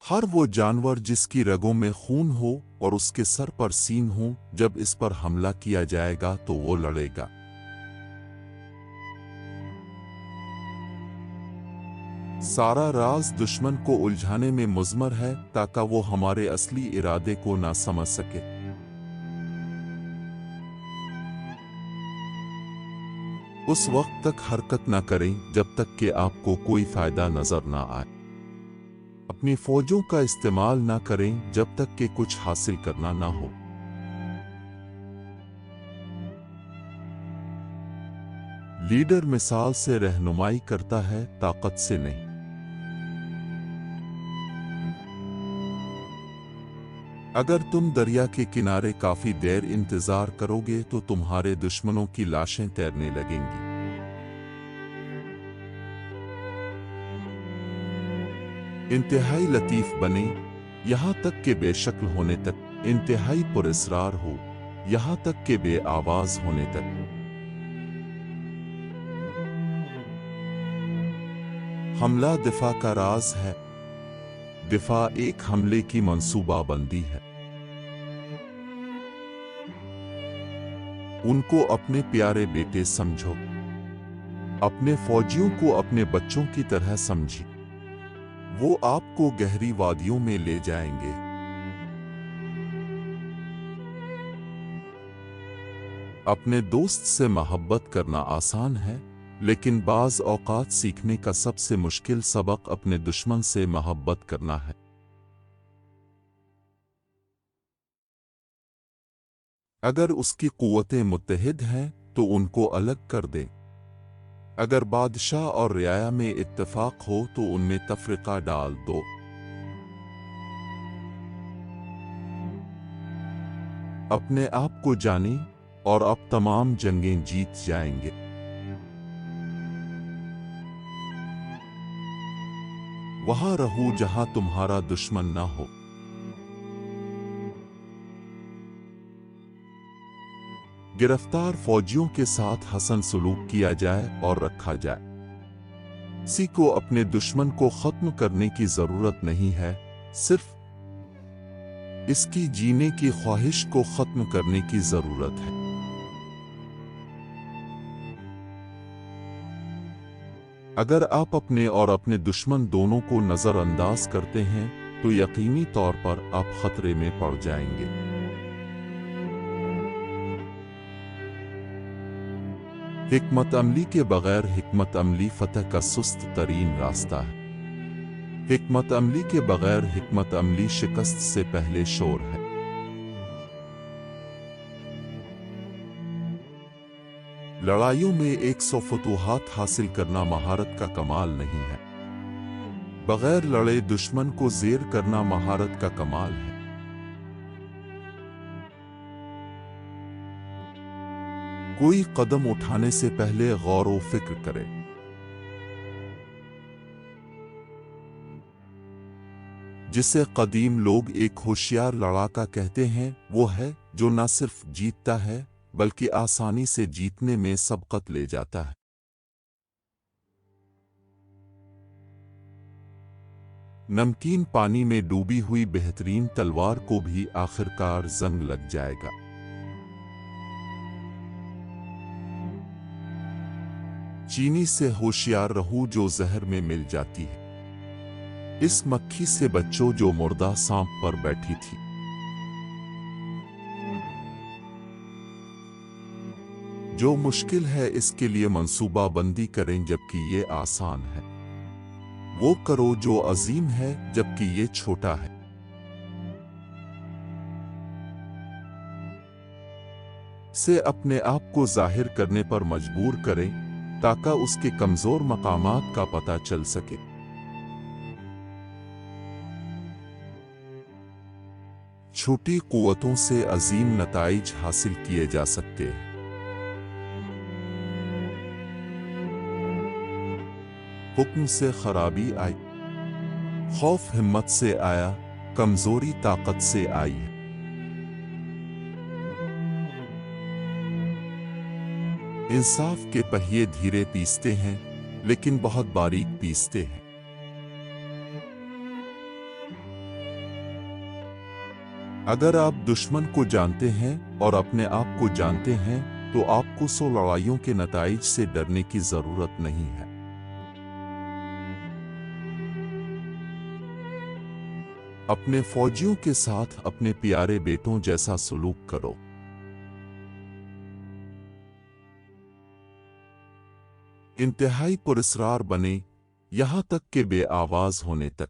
हर वो जानवर जिसकी रगों में खून हो और उसके सर पर सींग हो, जब इस पर हमला किया जाएगा तो वो लड़ेगा। सारा राज दुश्मन को उलझाने में मुज़म्मर है ताकि वो हमारे असली इरादे को ना समझ सके। उस वक्त तक हरकत ना करें जब तक कि आपको कोई फायदा नजर ना आए। अपनी फौजों का इस्तेमाल ना करें जब तक कि कुछ हासिल करना ना हो। लीडर मिसाल से रहनुमाई करता है, ताकत से नहीं। अगर तुम दरिया के किनारे काफी देर इंतजार करोगे तो तुम्हारे दुश्मनों की लाशें तैरने लगेंगी। इंतहाई लतीफ बने, यहां तक के बेशक्ल होने तक। इंतहाई पुरस्रार हो, यहां तक के बेआवाज होने तक। हमला दिफा का राज है। दिफा एक हमले की मंसूबाबंदी है। उनको अपने प्यारे बेटे समझो। अपने फौजियों को अपने बच्चों की तरह समझिए। वो आपको गहरी वादियों में ले जाएंगे। अपने दोस्त से मोहब्बत करना आसान है, लेकिन बाज़ औक़ात सीखने का सबसे मुश्किल सबक अपने दुश्मन से मोहब्बत करना है। अगर उसकी क़ुव्वतें मुत्तहिद हैं तो उनको अलग कर दें। अगर बादशाह और रियाया में इत्तेफाक हो तो उनमें तफरीका डाल दो। अपने आप को जाने और अब तमाम जंगें जीत जाएंगे। वहां रहो जहां तुम्हारा दुश्मन ना हो। गिरफ्तार फौजियों के साथ हसन सलूक किया जाए और रखा जाए। किसी को अपने दुश्मन को खत्म करने की जरूरत नहीं है, सिर्फ इसकी जीने की ख्वाहिश को खत्म करने की जरूरत है। अगर आप अपने और अपने दुश्मन दोनों को नजरअंदाज करते हैं तो यकीनी तौर पर आप खतरे में पड़ जाएंगे। हिकमत अमली के बगैर हिकमत अमली फतह का सुस्त तरीन रास्ता है। हिकमत अमली के बगैर हिकमत अमली शिकस्त से पहले शोर है। लड़ाइयों में 100 फतूहात हासिल करना महारत का कमाल नहीं है। बगैर लड़े दुश्मन को ज़ेर करना महारत का कमाल है। कोई कदम उठाने से पहले गौर व फिक्र करे। जिसे कदीम लोग एक होशियार लड़ाका कहते हैं, वो है जो न सिर्फ जीतता है बल्कि आसानी से जीतने में सबकत ले जाता है। नमकीन पानी में डूबी हुई बेहतरीन तलवार को भी आखिरकार जंग लग जाएगा। चीनी से होशियार रहो जो जहर में मिल जाती है। इस मक्खी से बच्चों जो मुर्दा सांप पर बैठी थी। जो मुश्किल है इसके लिए मंसूबाबंदी करें जबकि ये आसान है। वो करो जो अजीम है जबकि ये छोटा है। से अपने आप को जाहिर करने पर मजबूर करें ताकि उसके कमजोर मकामात का पता चल सके। छोटी कुव्वतों से अजीम नताइज हासिल किए जा सकते हैं। हुक्म से खराबी आई, खौफ हिम्मत से आया, कमजोरी ताकत से आई है। इंसाफ के पहिए धीरे पीसते हैं लेकिन बहुत बारीक पीसते हैं। अगर आप दुश्मन को जानते हैं और अपने आप को जानते हैं तो आपको 100 लड़ाइयों के नताइज से डरने की जरूरत नहीं है। अपने फौजियों के साथ अपने प्यारे बेटों जैसा सलूक करो। इंतहाई पुरस्कार बने, यहां तक कि बेआवाज होने तक।